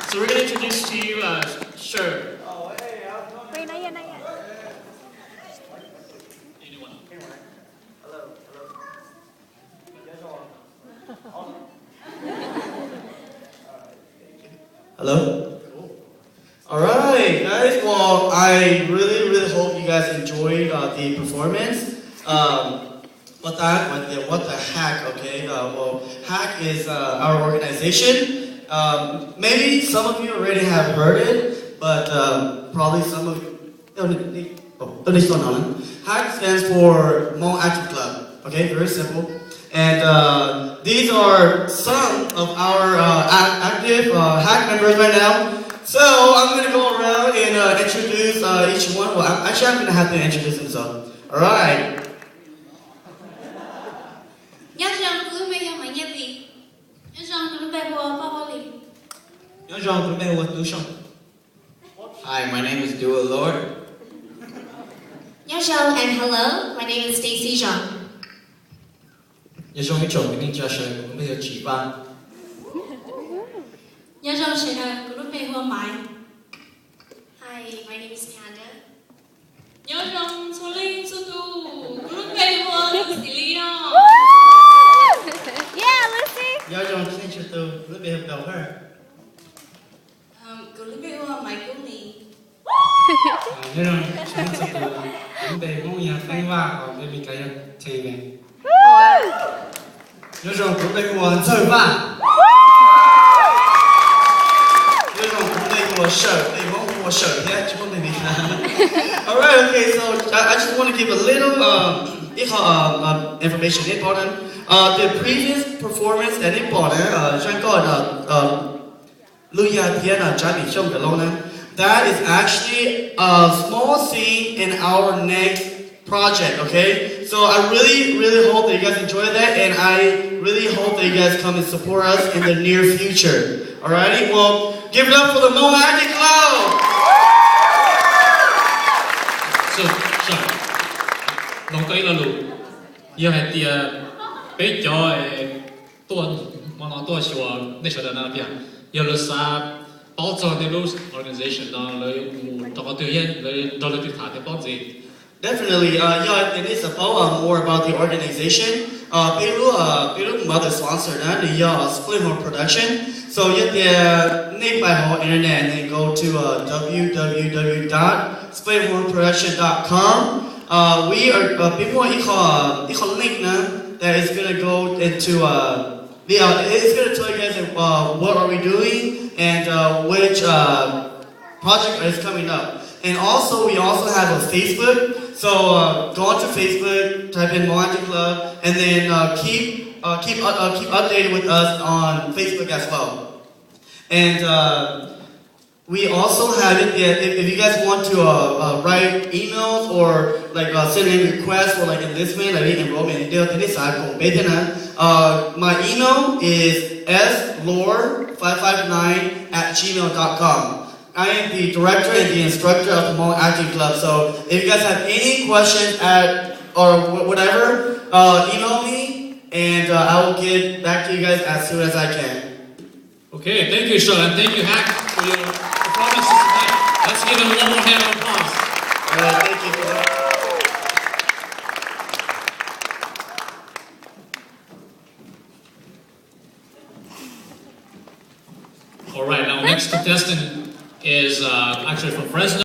So we're going to introduce to you Sher. Wait, not yet, not yet. Anyone? Hello? Alright, guys. Well, I really hope you guys enjoyed the performance. What the hack, okay? Well, hack is our organization. Maybe some of you already have heard it, but probably some of you don't need to know. Hack stands for Hmong Active Club. Okay, very simple. And these are some of our active hack members right now. So I'm going to go around and introduce each one. Well, I'm going to have to introduce himself. All right. Hi, my name is Dua Lord. And hello, my name is Stacy Zhang. Hi, my name is Panda. Yeah, Lucy. Alright, okay, so I just want to give a little information important. The previous performance that important, that is actually a small scene in our next project, okay? So I really hope that you guys enjoy that, and I really hope that you guys come and support us in the near future. Alrighty, well, give it up for the Hmong Active Club! So, Sher, long tới là lũ. Giờ hay thì bây giờ tuần mà nó tuần xíu để cho nó biết. Giờ là sa bảo trợ cái lũ organization đó lấy một trong cái tiền lấy đó là tuyệt thả cái bảo gì. Definitely, yeah, it is about more about the organization. Peru mother sponsor that the Split Home Production. So you need by whole internet and then go to www.splithomeproduction.com. We are people equal link that is gonna go into it's gonna tell you guys what are we doing and which project is coming up. And also we also have a Facebook. So go onto Facebook, type in Hmong Active Club, and then keep updated with us on Facebook as well. And we also have it. If you guys want to write emails or like send in requests for like enlistment, like enrollment, my email is slore559@gmail.com. I am the director and the instructor of the Hmong Active Club. So if you guys have any questions or whatever, email me and I will get back to you guys as soon as I can. Okay, thank you, Sher, and thank you, Hack, for your performances tonight. Let's give them one more hand of applause. Thank you for that. All right, now next contestant is actually from Fresno.